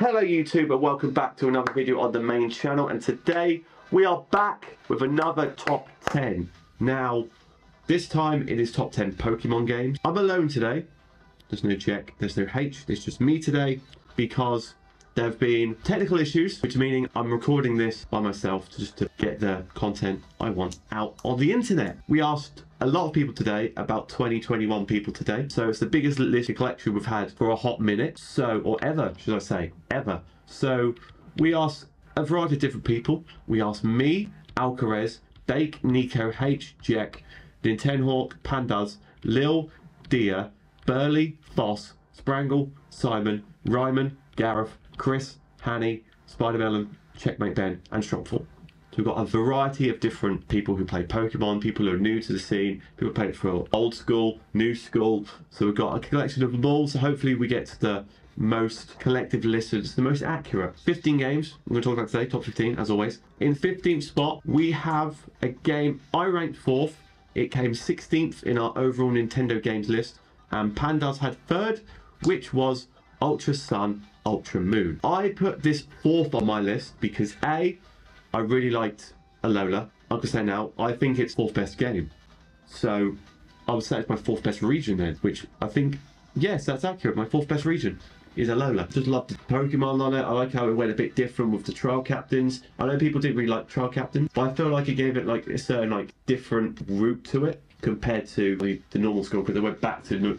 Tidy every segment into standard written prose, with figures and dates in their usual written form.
Hello YouTube and welcome back to another video on the main channel, and today we are back with another top 10. Now this time it is top 10 Pokemon games. I'm alone today. There's no Jack, there's no H, it's just me today because there have been technical issues, which meaning I'm recording this by myself just to get the content I want out on the internet. We asked a lot of people today, about 21 people today, so it's the biggest list collection we've had for a hot minute, or ever, should I say, ever. So we asked a variety of different people. We asked me, Alcarez, Bake, Nico, H, Jack, Nintenhawk, Pandas, Lil, Dia, Burley, Foss, Sprangle, Simon, Ryman, Gareth, Chris, Hanny, Spider-Melon, Checkmate Ben, and Strongfall. So we've got a variety of different people who play Pokemon, people who are new to the scene, people who play it for old school, new school. So we've got a collection of them all, so hopefully we get to the most collective list, it's the most accurate. 15 games we're going to talk about today, top 15 as always. In 15th spot, we have a game I ranked 4th. It came 16th in our overall Nintendo games list, and Pandas had 3rd, which was Ultra Sun, Ultra Moon. I put this 4th on my list because A, I really liked Alola. I'm going to say now, I think it's 4th best game. So I would say it's my 4th best region then, which I think, yes, that's accurate. My 4th best region is Alola. Just loved the Pokemon on it. I like how it went a bit different with the trial captains. I know people didn't really like trial captains, but I feel like it gave it like a certain different route to it compared to the normal school, because they went back to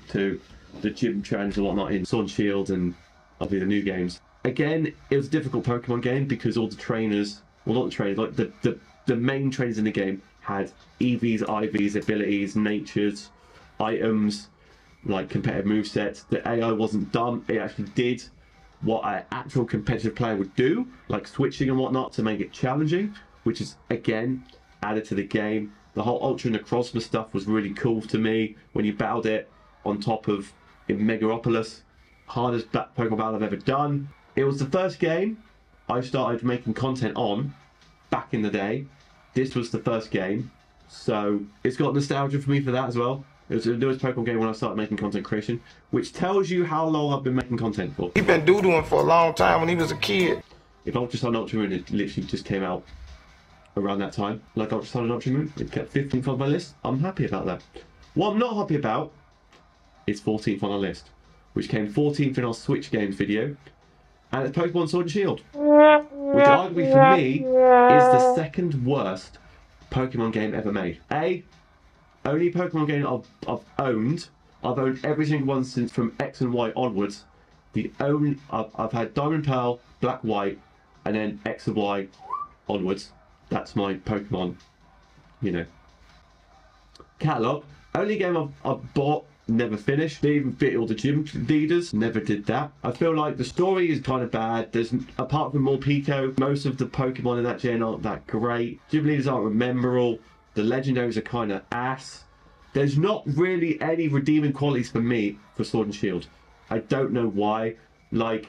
the gym challenge and whatnot in Sword and Shield and obviously the new games. Again, it was a difficult Pokemon game because all the trainers, well, not the trainers, like the main trainers in the game had EVs, IVs, abilities, natures, items, like competitive movesets. The AI wasn't dumb. It actually did what an actual competitive player would do, like switching and whatnot to make it challenging, which is again added to the game. The whole Ultra Necrozma stuff was really cool to me when you battled it on top of in Megaropolis. Hardest Pokemon battle I've ever done. It was the first game I started making content on back in the day. This was the first game, so it's got nostalgia for me for that as well. It was the newest Pokemon game when I started making content creation, which tells you how long I've been making content for. He's been doodling for a long time when he was a kid. If Ultra Sun Ultra Moon, it literally just came out around that time, like Ultra Sun and Ultra Moon, it kept 15th on my list. I'm happy about that. What I'm not happy about is 14th on our list, which came 14th in our Switch games video, and it's Pokemon Sword and Shield, which arguably for me is the second worst Pokemon game ever made. Only Pokemon game I've owned every single one since from X and Y onwards. I've had Diamond Pearl, Black White, and then X and Y onwards. That's my Pokemon, catalogue. Only game I've bought, never finished. They even fit all the gym leaders, never did that. I feel like the story is kind of bad. There's, apart from Morpeko, most of the Pokemon in that gen aren't that great. Gym leaders aren't memorable. The legendaries are kind of ass. There's not really any redeeming qualities for me for Sword and Shield. I don't know why. Like,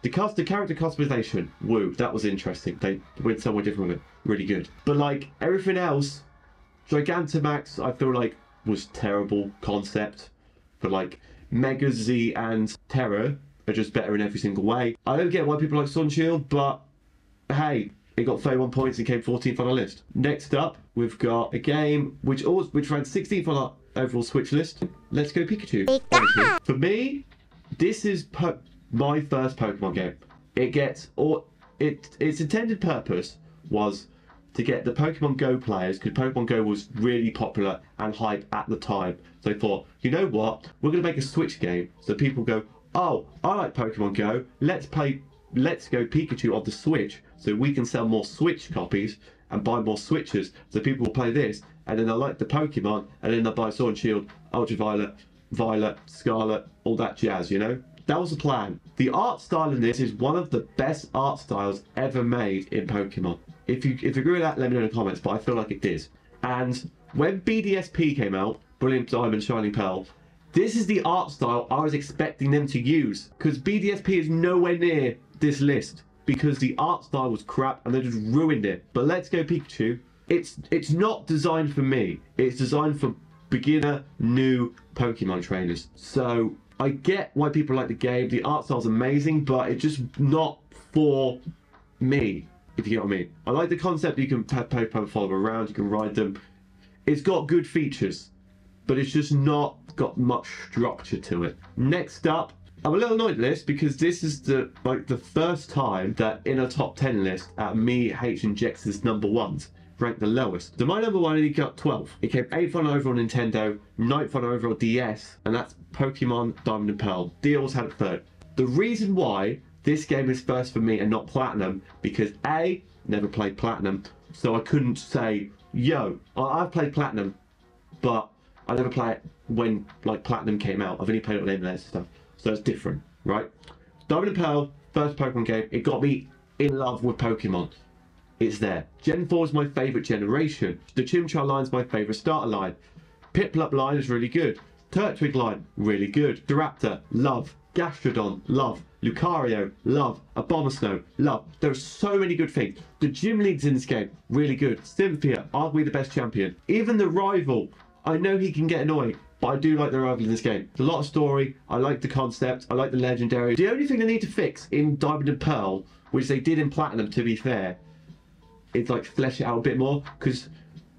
the character customization, woo, that was interesting. They went somewhere different with it. Really good. But like, everything else, Gigantamax, I feel like was terrible concept. But like, Mega Z and Terra are just better in every single way. I don't get why people like Sword and Shield, but hey, it got 31 points and came 14th on our list. Next up, we've got a game which ranked 16th on our overall Switch list. Let's Go Pikachu. Obviously. For me, this is my first Pokemon game. Its intended purpose was to get the Pokemon Go players, because Pokemon Go was really popular and hype at the time. So they thought, you know what, we're going to make a Switch game so people go, oh, I like Pokemon Go, let's play Let's Go Pikachu on the Switch so we can sell more Switch copies and buy more Switches so people will play this, and then they'll like the Pokemon, and then they'll buy Sword and Shield, Ultraviolet, Violet, Scarlet, all that jazz, That was the plan. The art style in this is one of the best art styles ever made in Pokemon. If you agree with that, let me know in the comments, but I feel like it is. And when BDSP came out, Brilliant Diamond, Shining Pearl, this is the art style I was expecting them to use, because BDSP is nowhere near this list, because the art style was crap and they just ruined it. But Let's Go Pikachu, it's not designed for me. It's designed for beginner, new Pokemon trainers. So I get why people like the game. The art style's amazing, but it's just not for me, if you get what I mean. I like the concept that you can Pokemon follow around, you can ride them. It's got good features, but it's just not got much structure to it. Next up, I'm a little annoyed at this because this is the first time that in a top 10 list at me, H, and Jex's number ones ranked the lowest. So my number one only got 12. It came 8th on overall Nintendo, 9th on overall DS, and that's Pokemon Diamond and Pearl. Deals had it 3rd. The reason why this game is first for me and not Platinum, because A, never played Platinum, so I couldn't say, yo, I've played Platinum, but I never play it when like Platinum came out. I've only played it on emulator and stuff, so it's different, right? Diamond and Pearl, first Pokemon game, it got me in love with Pokemon. It's there. Gen 4 is my favourite generation. The Chimchar line's my favourite starter line. Piplup line is really good. Turtwig line, really good. Duraptor, love. Gastrodon, love. Lucario, love. Abomasnow, love. There are so many good things. The gym leads in this game, really good. Cynthia, arguably the best champion. Even the rival, I know he can get annoying, but I do like the rival in this game. There's a lot of story, I like the concept, I like the legendary. The only thing they need to fix in Diamond and Pearl, which they did in Platinum to be fair, is like flesh it out a bit more, because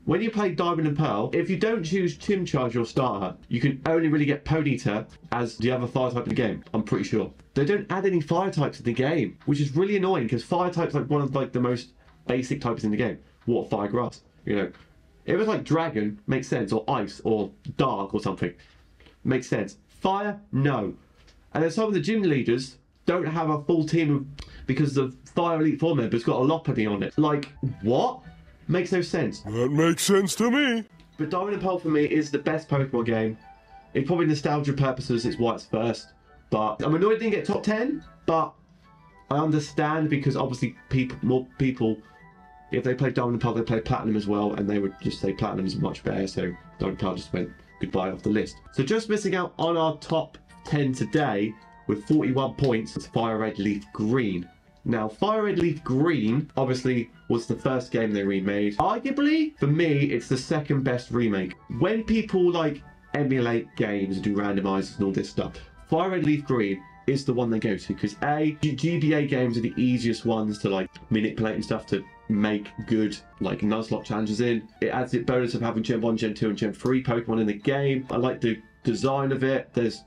when you play Diamond and Pearl, if you don't choose Chimchar your starter, you can only really get Ponyta as the other fire type in the game, I'm pretty sure. They don't add any fire types in the game, which is really annoying because fire type's like one of like the most basic types in the game. Water, fire, grass, you know. If it was like dragon, makes sense, or ice, or dark, or something, makes sense. Fire, no. And then some of the gym leaders don't have a full team of, because the Fire Elite 4 member's got a Lopunny on it. Like, what? Makes no sense. That makes sense to me. But Diamond and Pearl for me is the best Pokemon game. It's probably nostalgia purposes, it's why it's first. But I'm annoyed it didn't get top 10, but I understand because obviously more people, if they play Diamond and Pearl, they play Platinum as well, and they would just say Platinum is much better, so Diamond and Pearl just went goodbye off the list. So just missing out on our top 10 today with 41 points is Fire Red Leaf Green. Now, Fire Red Leaf Green, obviously, was the first game they remade. Arguably, for me, it's the second best remake. When people, like, emulate games and do randomizers and all this stuff, Fire Red Leaf Green is the one they go to, because A, GBA games are the easiest ones to, like, manipulate and stuff to make good, like, Nuzlocke challenges in. It adds the bonus of having Gen 1, Gen 2, and Gen 3 Pokemon in the game. I like the design of it. There's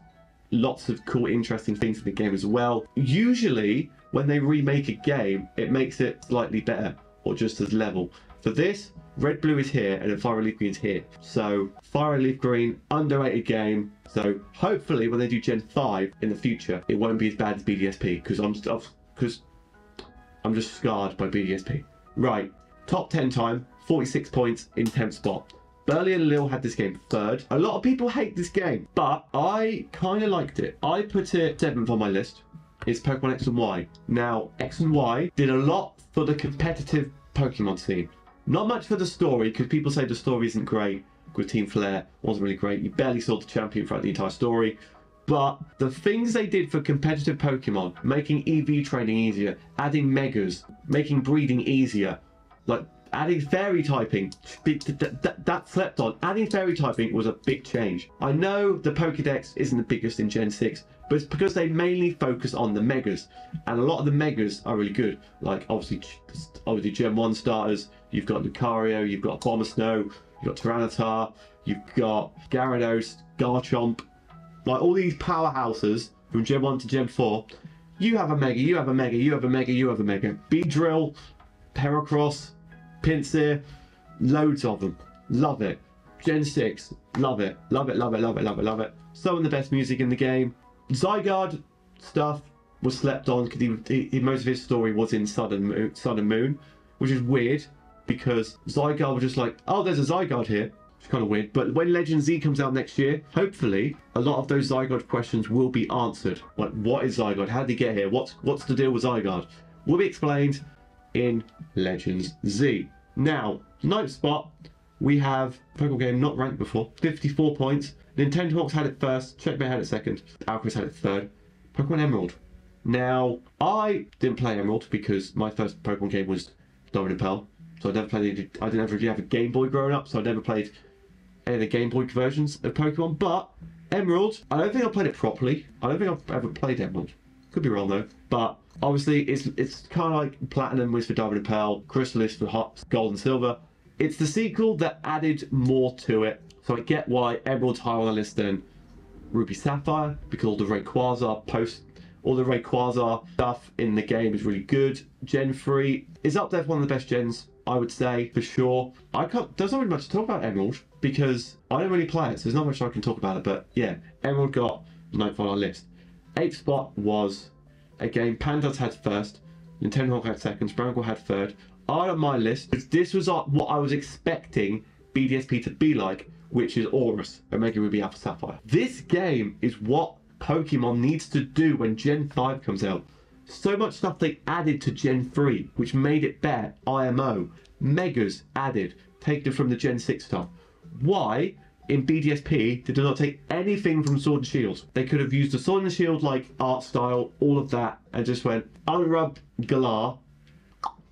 lots of cool, interesting things in the game as well. Usually, when they remake a game, it makes it slightly better or just as level. For this, Red Blue is here and then Fire Red Leaf Green is here. So Fire Red Leaf Green, underrated game. So hopefully when they do Gen 5 in the future, it won't be as bad as BDSP because I'm just scarred by BDSP. Right, top 10 time, 46 points in 10th spot. Burley and Lil had this game 3rd. A lot of people hate this game, but I kind of liked it. I put it 7th on my list. It's Pokemon X and Y. Now, X and Y did a lot for the competitive Pokemon scene. Not much for the story, because people say the story isn't great. With Team Flare, wasn't really great. You barely saw the champion throughout the entire story. But the things they did for competitive Pokemon, making EV training easier, adding Megas, making breeding easier, like adding fairy typing, that slept on. Adding fairy typing was a big change. I know the Pokedex isn't the biggest in Gen 6, but it's because they mainly focus on the Megas. And a lot of the Megas are really good. Like, obviously Gen 1 starters, you've got Lucario, you've got Abomasnow, you've got Tyranitar, you've got Gyarados, Garchomp. Like, all these powerhouses from Gen 1 to Gen 4, you have a Mega, you have a Mega, you have a Mega, you have a Mega. Beedrill, Heracross, Pinsir, loads of them. Love it. Gen 6, love it. Love it, love it, love it, love it, love it. Some of the best music in the game. Zygarde stuff was slept on because most of his story was in Sun and Moon, which is weird because Zygarde was just like, oh, there's a Zygarde here. It's kind of weird. But when Legend Z comes out next year, hopefully a lot of those Zygarde questions will be answered. Like, what is Zygarde? How did he get here? What's the deal with Zygarde? Will be explained in Legends Z. Now, 9th spot, we have Pokemon game not ranked before, 54 points. Nintendo Hawks had it first, Checkmate had it second, Alchemist had it 3rd. Pokemon Emerald. Now, I didn't play Emerald because my first Pokemon game was Diamond and Pearl, so I didn't ever really have a Game Boy growing up, so I never played any of the Game Boy versions of Pokemon, but Emerald, I don't think I played it properly. I don't think I've ever played Emerald. Could be wrong though. But obviously it's kind of like Platinum was for Diamond and Pearl, Crystal is for Hot, Gold and Silver. It's the sequel that added more to it. So I get why Emerald's higher on the list than Ruby Sapphire, because all the Rayquaza stuff in the game is really good. Gen 3 is up there for one of the best gens, I would say, for sure. There's not really much to talk about Emerald, because I don't really play it, so there's not much I can talk about it. But yeah, Emerald got 9th on our list. 8th spot was a game Pandas had first, Nintendo Hawk had second, Sprangle had third. On my list, this was what I was expecting BDSP to be like, which is Aurus, Omega Ruby Alpha Sapphire. This game is what Pokemon needs to do when Gen 5 comes out. So much stuff they added to Gen 3, which made it better. IMO, Megas added, taken from the Gen 6 stuff. Why, in BDSP, did they not take anything from Sword and Shield? They could have used the Sword and Shield like art style, all of that, and just went Unrub, Galar,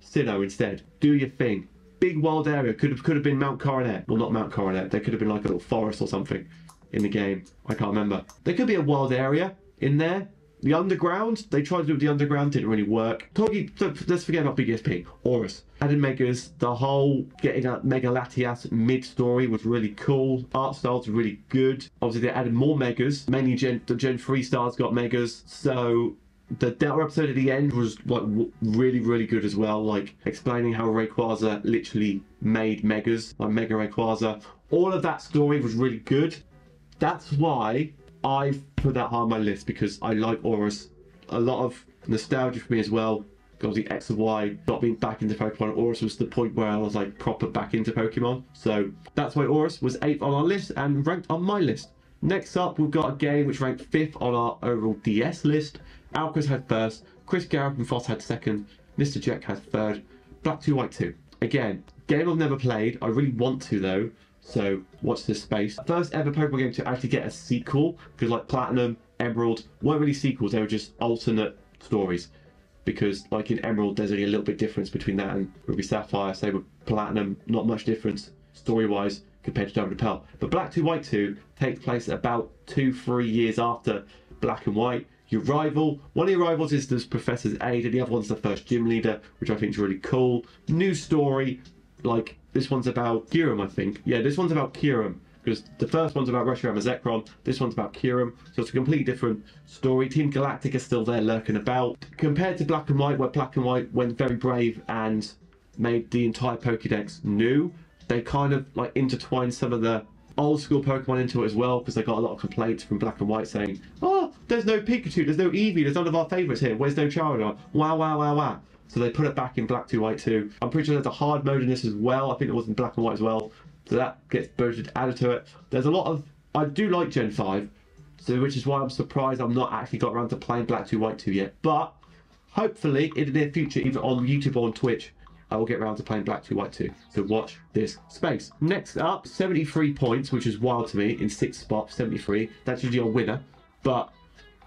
Sinnoh instead. Do your thing. Big wild area. Could have been Mount Coronet. Well, not Mount Coronet. There could have been like a little forest or something in the game. I can't remember. There could be a wild area in there. The underground, they tried to do the underground, didn't really work. Let's forget about BDSP. Aurus. Added Megas. The whole getting a Mega Latias mid-story was really cool. Art styles were really good. Obviously, they added more Megas. Mainly the Gen 3 stars got Megas. So the Delta episode at the end was like really, really good as well. Like explaining how Rayquaza literally made Megas, like Mega Rayquaza. All of that story was really good. That's why I put that high on my list, because I like Aurus. A lot of nostalgia for me as well. Obviously X and Y got me back into Pokemon. Aurus was the point where I was like proper back into Pokemon. So that's why Aurus was 8th on our list and ranked on my list. Next up, we've got a game which ranked 5th on our overall DS list. Alcaz had first, Chris Garrett and Foss had second, Mr. Jack had third, Black 2 White 2. Again, game I've never played. I really want to though. So watch this space. First ever Pokemon game to actually get a sequel, because like Platinum, Emerald weren't really sequels, they were just alternate stories. Because like in Emerald there's only a little bit difference between that and Ruby Sapphire. Same with Platinum, not much difference story wise compared to Diamond and Pearl. But Black 2 White 2 takes place about 2-3 years after Black and White. Your rival, one of your rivals is the Professor's Aide, and the other one's the first gym leader, which I think is really cool. New story, like this one's about Kyurem, I think. Yeah, this one's about Kyurem, because the first one's about Reshiram and Zekrom, this one's about Kyurem, so it's a completely different story. Team Galactic is still there lurking about. Compared to Black and White, where Black and White went very brave and made the entire Pokédex new, they kind of like intertwined some of the old school Pokemon into it as well, because they got a lot of complaints from Black and White saying, oh, there's no Pikachu, there's no Eevee, there's none of our favourites here, where's no Charizard? Wow, wow, wow, wow. So they put it back in Black 2 White 2. I'm pretty sure there's a hard mode in this as well. I think it was in Black and White as well. So that gets added to it. There's a lot of... I do like Gen 5, so which is why I'm surprised I've not actually got around to playing Black 2 White 2 yet. But hopefully in the near future, either on YouTube or on Twitch, I will get around to playing Black 2 White 2. So watch this space. Next up, 73 points, which is wild to me, in 6th spot, 73. That's usually a winner. But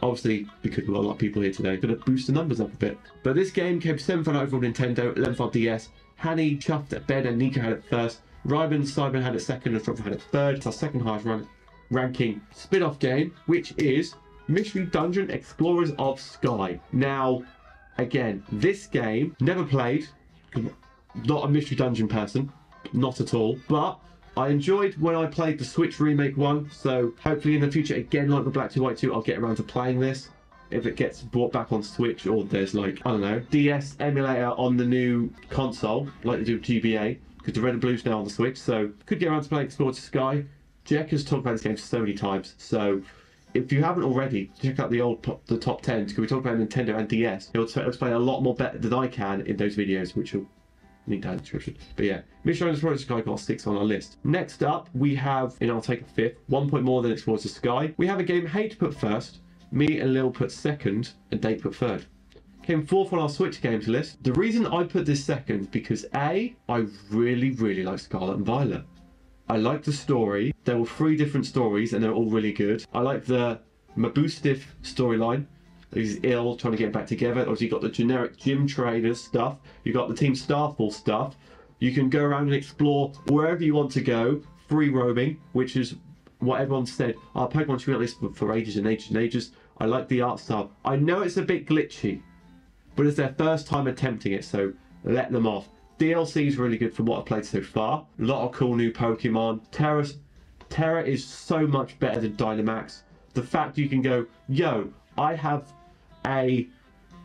obviously, because we've got a lot of people here today, going to boost the numbers up a bit. But this game came 7th on overall Nintendo, 11th on DS. Hanny chuffed at bed and Nico had it first. Ryman Simon had it second and Frog had it third. It's our second highest ranking spin-off game, which is Mystery Dungeon Explorers of Sky. Now, again, this game, never played, not a Mystery Dungeon person, not at all, but I enjoyed when I played the Switch Remake one, so hopefully in the future, again like the Black 2 White 2, I'll get around to playing this. If it gets brought back on Switch, or there's like, I don't know, DS emulator on the new console, like they do with GBA, because the red and blue's now on the Switch, so could get around to playing Explorers of Sky. Jack has talked about this game so many times, so if you haven't already, check out the top 10, because we talk about Nintendo and DS. He'll explain a lot more better than I can in those videos, which will need to add a description. But yeah, Mission Explorers of Sky got 6 on our list. Next up, we have, and I'll take a 5th, 1 point more than Explorers of Sky. We have a game Hate put first, me and Lil put second, and Date put third. Came 4th on our Switch games list. The reason I put this second, because A, I really, really like Scarlet and Violet. I like the story. There were 3 different stories, and they're all really good. I like the Mabustif storyline. He's ill, trying to get back together. Obviously, you've got the generic gym trainers stuff. You've got the Team Starfall stuff. You can go around and explore wherever you want to go. Free roaming, which is what everyone said, oh, Pokemon should be on this for ages and ages and ages. I like the art style. I know it's a bit glitchy, but it's their first time attempting it, so let them off. DLC is really good from what I've played so far. A lot of cool new Pokemon. Terra is so much better than Dynamax. The fact you can go, yo, I have a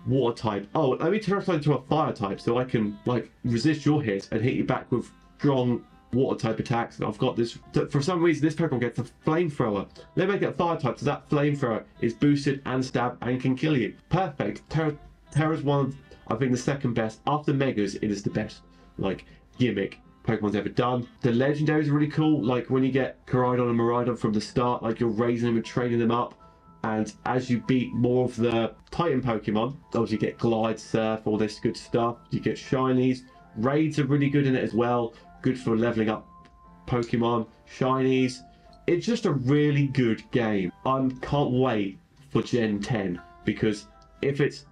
water type. Oh, let me turn it into a fire type so I can like resist your hits and hit you back with strong water type attacks. And I've got this, for some reason this Pokemon gets a flamethrower. Let me make it a fire type so that flamethrower is boosted and stab and can kill you. Perfect. Terra's one of, I think, the second best. After Megas, it is the best like gimmick Pokemon's ever done. The legendaries are really cool, like when you get Koraidon and Miraidon from the start, like you're raising them and training them up, and as you beat more of the Titan Pokemon, obviously you get Glide, Surf, all this good stuff. You get Shinies. Raids are really good in it as well, good for leveling up Pokemon. Shinies. It's just a really good game. I can't wait for Gen 10, because if it's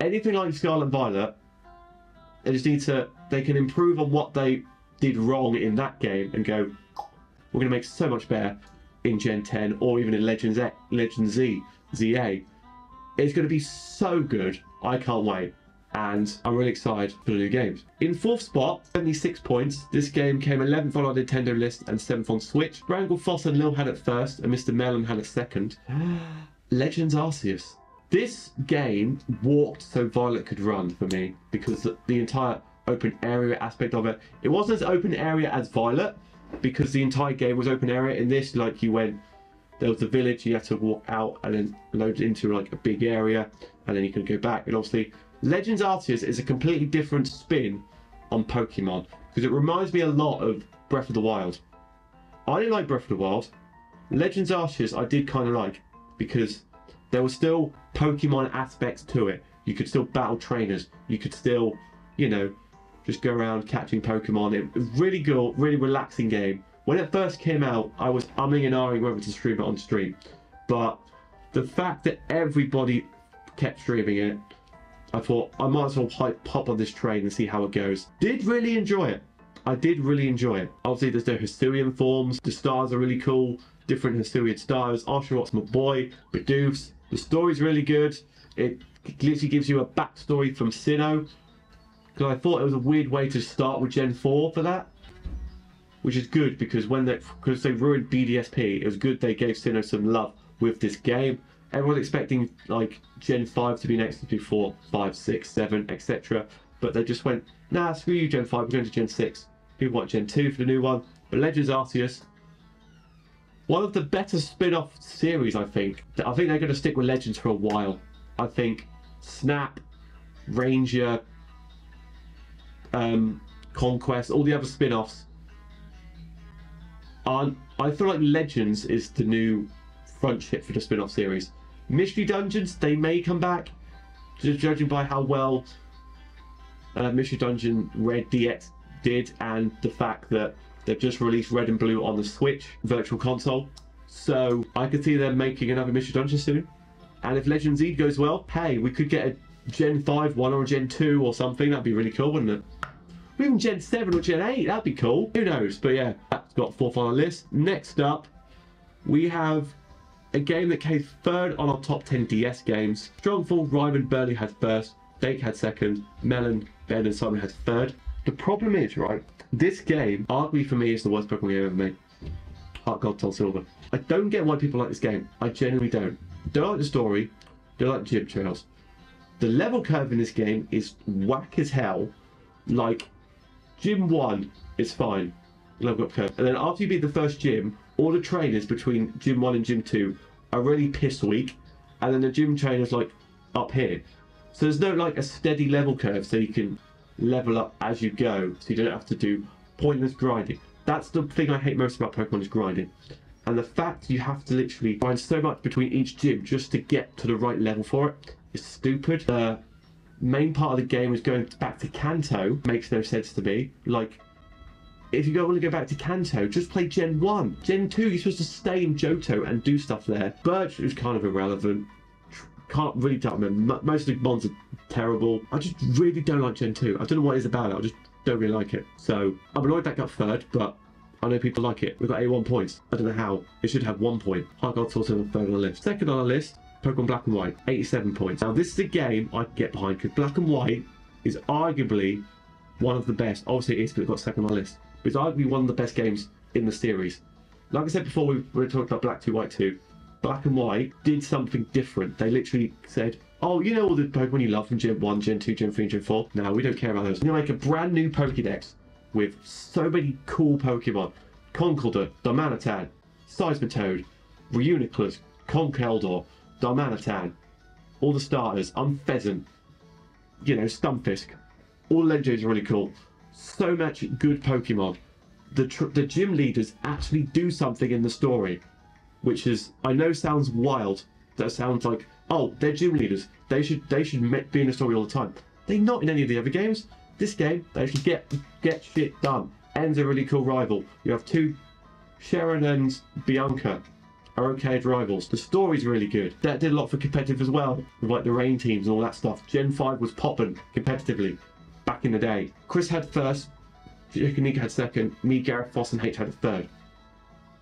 anything like Scarlet and Violet, they just need to, they can improve on what they did wrong in that game and go, we're going to make so much better in Gen 10 or even in Legend Z, ZA. It's going to be so good. I can't wait. And I'm really excited for the new games. In fourth spot, 76 points. This game came 11th on our Nintendo list and 7th on Switch. Brangle, Foss and Lil had it first and Mr. Melon had it second. Legends Arceus. This game walked so Violet could run for me, because the entire open area aspect of it. It wasn't as open area as Violet, because the entire game was open area. In this, like, you went, there was a village, you had to walk out and then load into like a big area, and then you could go back. And obviously, Legends Arceus is a completely different spin on Pokemon, because it reminds me a lot of Breath of the Wild. I didn't like Breath of the Wild. Legends Arceus I did kind of like, because there were still Pokemon aspects to it. You could still battle trainers. You could still, you know, just go around catching Pokemon. It was really good, really relaxing game. When it first came out, I was umming and ahhing whether to stream it on stream. But the fact that everybody kept streaming it, I thought I might as well pop on this train and see how it goes. Did really enjoy it. I did really enjoy it. Obviously, there's no Hisuian forms. The stars are really cool. Different Hisuian stars. Oshawott my boy. Bidoofs. The story's really good. It literally gives you a backstory from Sinnoh. Because I thought it was a weird way to start with Gen 4 for that. Which is good, because because they ruined BDSP, it was good they gave Sinnoh some love with this game. Everyone's expecting like Gen 5 to be next to 4, 5, 6, 7, etc. But they just went, nah, screw you Gen 5, we're going to Gen 6. People want Gen 2 for the new one. But Legends Arceus, one of the better spin-off series, I think. I think they're going to stick with Legends for a while. I think Snap, Ranger, Conquest, all the other spin-offs. I feel like Legends is the new front ship for the spin-off series. Mystery Dungeons, they may come back, just judging by how well Mystery Dungeon Red DX did, and the fact that they've just released Red and Blue on the Switch Virtual Console. So I could see them making another Mystery Dungeon soon. And if Legend Z goes well, hey, we could get a Gen 5 one or a Gen 2 or something. That'd be really cool, wouldn't it? Or even Gen 7 or Gen 8, that'd be cool. Who knows? But yeah, that's got fourth on our list. Next up, we have a game that came third on our top 10 DS games. Strongfall, Ryman, Burley had first, Dake had second, Melon, Ben and Simon had third. The problem is, right, this game, arguably for me, is the worst Pokemon game ever made. Heart Gold, Soul Silver. I don't get why people like this game. I genuinely don't. Don't like the story, don't like the gym trails. The level curve in this game is whack as hell. Like, Gym 1 is fine, level up curve. And then after you beat the first gym, all the trainers between Gym 1 and Gym 2 are really piss weak. And then the gym trainer's like up here. So there's no like a steady level curve so you can level up as you go. So you don't have to do pointless grinding. That's the thing I hate most about Pokemon, is grinding. And the fact you have to literally grind so much between each gym just to get to the right level for it is stupid. The main part of the game is going back to Kanto. Makes no sense to me. Like, if you don't want to go back to Kanto, just play Gen 1. Gen 2, you're supposed to stay in Johto and do stuff there. Birch is kind of irrelevant. Can't really tell. Most of the mons are terrible. I just really don't like Gen 2. I don't know what it is about it. I just don't really like it. So I'm annoyed that got third, but I know people like it. We've got 81 points. I don't know how. It should have 1 point. High God Source on the third on the list. Second on the list, Pokemon Black and White, 87 points. Now this is a game I can get behind because Black and White is arguably one of the best. Obviously it is because it got second on the list. But it's arguably one of the best games in the series. Like I said before, we were talking about Black 2, White 2. Black and White did something different. They literally said, oh, you know all the Pokemon you love from Gen 1, Gen 2, Gen 3, and Gen 4? No, we don't care about those. We're going to make a brand new Pokédex with so many cool Pokemon. Conkeldurr, Darmanitan, Seismitoad, Reuniclus, Conkeldurr, Darmanitan, all the starters, Unpheasant, you know, Stunfisk. All the legendaries are really cool. So much good Pokemon. The gym leaders actually do something in the story, which is, I know sounds wild. That sounds like, oh, they're gym leaders. They should be in the story all the time. They're not in any of the other games. This game, they actually get shit done. En's a really cool rival. You have two, Sharon and Bianca, are okay as rivals. The story's really good. That did a lot for competitive as well, with like the rain teams and all that stuff. Gen 5 was popping competitively back in the day. Chris had first, Nika had second, me, Gareth, Foss and H had third.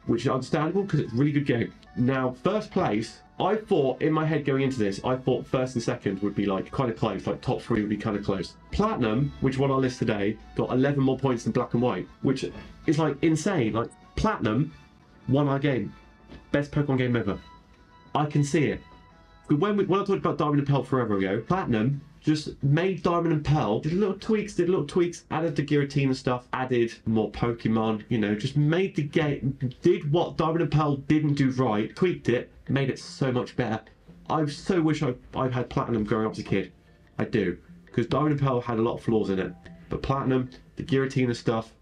Which is understandable because it's a really good game. Now, first place, I thought, in my head going into this, I thought first and second would be like kind of close, like top 3 would be kind of close. Platinum, which won our list today, got 11 more points than Black and White, which is like insane. Like, Platinum won our game. Best Pokemon game ever. I can see it. When I talked about Diamond and Pearl forever ago, Platinum just made Diamond and Pearl, did little tweaks, added the Giratina stuff, added more Pokemon, you know, just made the game, did what Diamond and Pearl didn't do right, tweaked it, made it so much better. I so wish I've had Platinum growing up as a kid. I do. Because Diamond and Pearl had a lot of flaws in it. But Platinum, the Giratina stuff,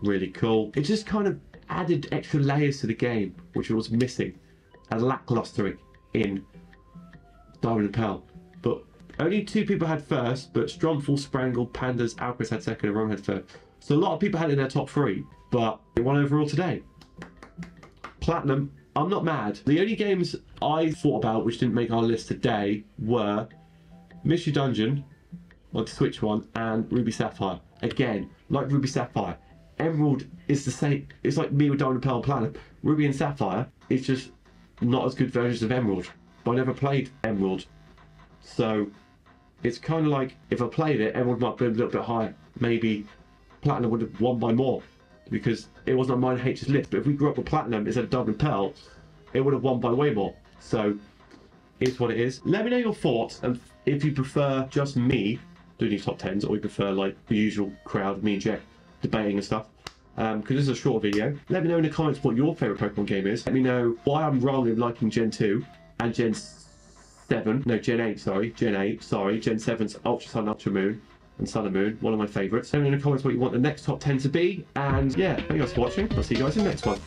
really cool. It just kind of added extra layers to the game, which was missing. And lackluster in Diamond and Pearl. But only 2 people had first, but Stromful, Sprangle, Pandas, Alcrest had second, and Ron had third. So a lot of people had it in their top 3, but it won overall today. Platinum, I'm not mad. The only games I thought about which didn't make our list today were Mystery Dungeon, like the Switch one, and Ruby Sapphire. Again, like Ruby Sapphire, Emerald is the same. It's like me with Diamond, Pearl, and Platinum. Ruby and Sapphire is just not as good versions of Emerald. But I never played Emerald, so it's kind of like if I played it, Emerald might be a little bit higher. Maybe Platinum would have won by more because it wasn't on mine and H's list. But if we grew up with Platinum instead of Diamond and Pearl, it would have won by way more. So it's what it is. Let me know your thoughts and if you prefer just me doing these top 10s or you prefer like the usual crowd, me and Jack debating and stuff. Because this is a short video. Let me know in the comments what your favourite Pokemon game is. Let me know why I'm wrong in liking Gen 2 and Gen 7. No, Gen 8, sorry. Gen 8, sorry. Gen 7's Ultra Sun, Ultra Moon and Sun and Moon. One of my favourites. Let me know in the comments what you want the next top 10 to be. And yeah, thank you guys for watching. I'll see you guys in the next one.